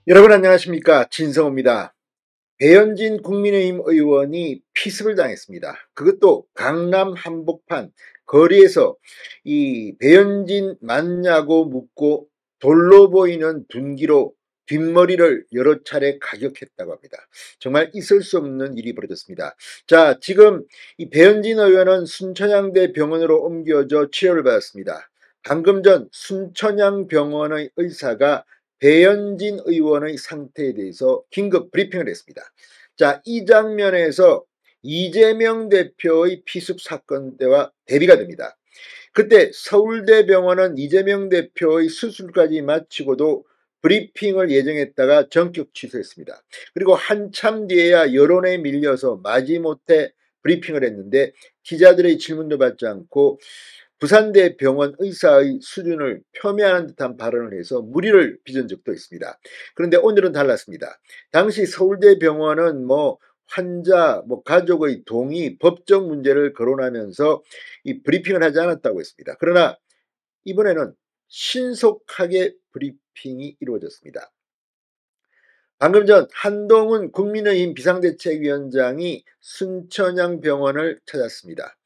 여러분 안녕하십니까? 진성호입니다. 배현진 국민의힘 의원이 피습을 당했습니다. 그것도 강남 한복판 거리에서 이 배현진 맞냐고 묻고 돌로 보이는 둔기로 뒷머리를 여러 차례 가격했다고 합니다. 정말 있을 수 없는 일이 벌어졌습니다. 자, 지금 이 배현진 의원은 순천향대 병원으로 옮겨져 치료를 받았습니다. 방금 전 순천향병원의 의사가 배현진 의원의 상태에 대해서 긴급 브리핑을 했습니다. 자, 이 장면에서 이재명 대표의 피습 사건 때와 대비가 됩니다. 그때 서울대병원은 이재명 대표의 수술까지 마치고도 브리핑을 예정했다가 전격 취소했습니다. 그리고 한참 뒤에야 여론에 밀려서 마지못해 브리핑을 했는데 기자들의 질문도 받지 않고 부산대병원 의사의 수준을 폄훼하는 듯한 발언을 해서 물의를 빚은 적도 있습니다. 그런데 오늘은 달랐습니다. 당시 서울대병원은 환자, 가족의 동의, 법적 문제를 거론하면서 이 브리핑을 하지 않았다고 했습니다. 그러나 이번에는 신속하게 브리핑이 이루어졌습니다. 방금 전 한동훈 국민의힘 비상대책위원장이 순천향병원을 찾았습니다.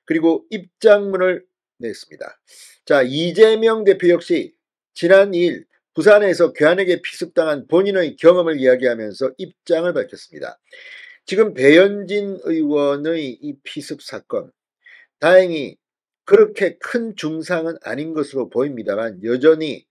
그리고 입장문을 냈습니다. 자, 이재명 대표 역시 지난 2일 부산에서 괴한에게 피습당한 본인의 경험을 이야기하면서 입장을 밝혔습니다. 지금 배현진 의원의 이 피습 사건, 다행히 그렇게 큰 중상은 아닌 것으로 보입니다만 여전히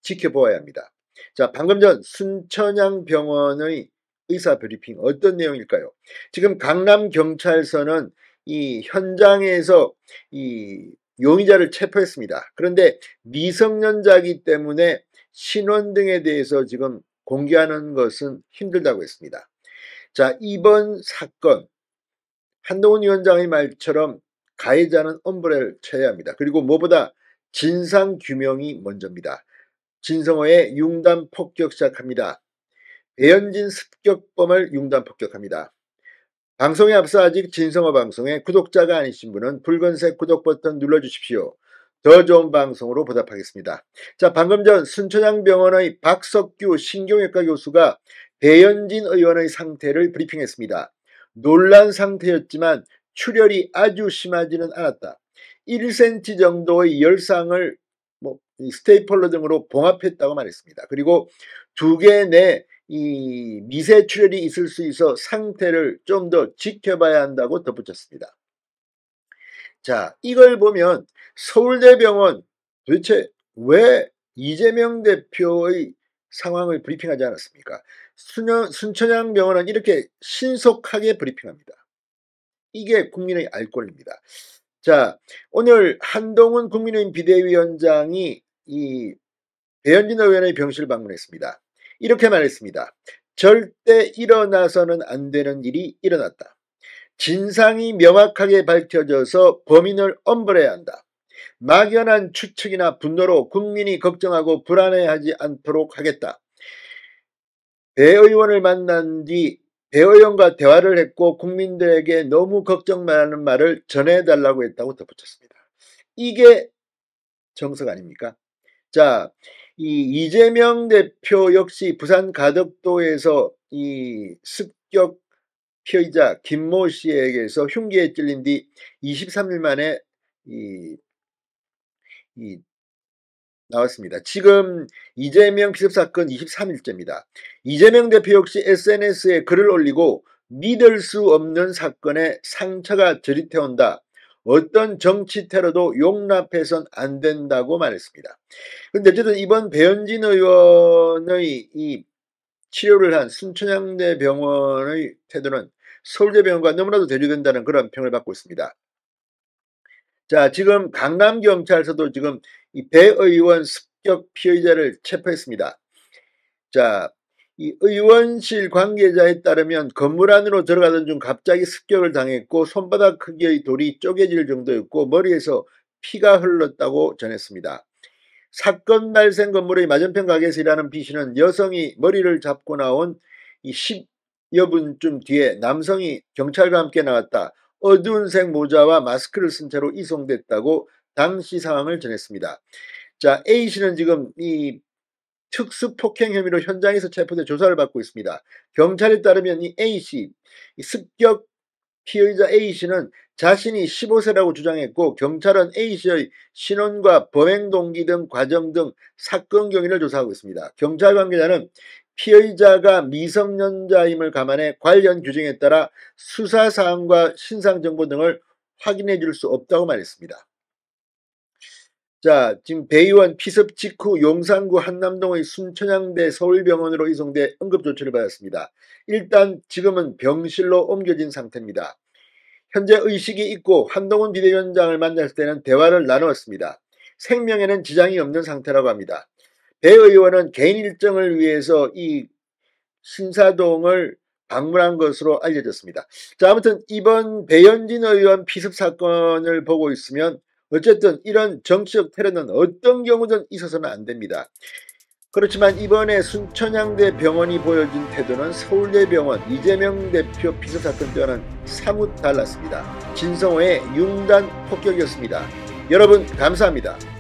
지켜보아야 합니다. 자, 방금 전 순천향병원의 의사 브리핑 어떤 내용일까요? 지금 강남경찰서는 이 현장에서 이 용의자를 체포했습니다. 그런데 미성년자이기 때문에 신원 등에 대해서 지금 공개하는 것은 힘들다고 했습니다. 자, 이번 사건 한동훈 위원장의 말처럼 가해자는 엄벌을 쳐야 합니다. 그리고 무엇보다 진상규명이 먼저입니다. 진성호의 융단 폭격 시작합니다. 배현진 습격범을 융단 폭격합니다. 방송에 앞서 아직 진성호 방송에 구독자가 아니신 분은 붉은색 구독 버튼 눌러주십시오. 더 좋은 방송으로 보답하겠습니다. 자, 방금 전 순천향병원의 박석규 신경외과 교수가 배현진 의원의 상태를 브리핑했습니다. 놀란 상태였지만 출혈이 아주 심하지는 않았다. 1cm 정도의 열상을 스테이플러 등으로 봉합했다고 말했습니다. 그리고 2개 내 이 미세 출혈이 있을 수 있어 상태를 좀 더 지켜봐야 한다고 덧붙였습니다. 자, 이걸 보면 서울대병원 도대체 왜 이재명 대표의 상황을 브리핑하지 않았습니까? 순천향병원은 이렇게 신속하게 브리핑합니다. 이게 국민의 알 권리입니다. 자, 오늘 한동훈 국민의힘 비대위원장이 이 배현진 의원의 병실을 방문했습니다. 이렇게 말했습니다. 절대 일어나서는 안 되는 일이 일어났다. 진상이 명확하게 밝혀져서 범인을 엄벌해야 한다. 막연한 추측이나 분노로 국민이 걱정하고 불안해하지 않도록 하겠다. 배 의원을 만난 뒤 배 의원과 대화를 했고 국민들에게 너무 걱정 말라는 말을 전해달라고 했다고 덧붙였습니다. 이게 정석 아닙니까? 자, 이 이재명 대표 역시 부산 가덕도에서 이 습격 피의자 김모 씨에게서 흉기에 찔린 뒤 23일 만에 이 나왔습니다. 지금 이재명 피습 사건 23일째입니다. 이재명 대표 역시 SNS에 글을 올리고 믿을 수 없는 사건에 상처가 저릿해온다. 어떤 정치 테러도 용납해선 안 된다고 말했습니다. 그런데 어쨌든 이번 배현진 의원의 이 치료를 한 순천향대 병원의 태도는 서울대병원과 너무나도 대조된다는 그런 평을 받고 있습니다. 자, 지금 강남경찰서도 지금 이 배 의원 습격 피의자를 체포했습니다. 자, 이 의원실 관계자에 따르면 건물 안으로 들어가던 중 갑자기 습격을 당했고 손바닥 크기의 돌이 쪼개질 정도였고 머리에서 피가 흘렀다고 전했습니다. 사건 발생 건물의 맞은편 가게에서 일하는 B씨는 여성이 머리를 잡고 나온 이 10여 분쯤 뒤에 남성이 경찰과 함께 나왔다. 어두운 색 모자와 마스크를 쓴 채로 이송됐다고 당시 상황을 전했습니다. 자, A씨는 지금 이 특수폭행 혐의로 현장에서 체포돼 조사를 받고 있습니다. 경찰에 따르면 이 A씨, 이 습격 피의자 A씨는 자신이 15세라고 주장했고 경찰은 A씨의 신원과 범행 동기 등 과정 등 사건 경위를 조사하고 있습니다. 경찰 관계자는 피의자가 미성년자임을 감안해 관련 규정에 따라 수사사항과 신상정보 등을 확인해 줄 수 없다고 말했습니다. 자, 지금 배의원 피습 직후 용산구 한남동의 순천향대 서울병원으로 이송돼 응급조치를 받았습니다. 일단 지금은 병실로 옮겨진 상태입니다. 현재 의식이 있고 한동훈 비대위원장을 만났을 때는 대화를 나누었습니다. 생명에는 지장이 없는 상태라고 합니다. 배 의원은 개인 일정을 위해서 이 신사동을 방문한 것으로 알려졌습니다. 자, 아무튼 이번 배현진 의원 피습 사건을 보고 있으면 어쨌든 이런 정치적 테러는 어떤 경우든 있어서는 안 됩니다. 그렇지만 이번에 순천향대 병원이 보여준 태도는 서울대병원 이재명 대표 피습 사건 때와는 사뭇 달랐습니다. 진성호의 융단 폭격이었습니다. 여러분 감사합니다.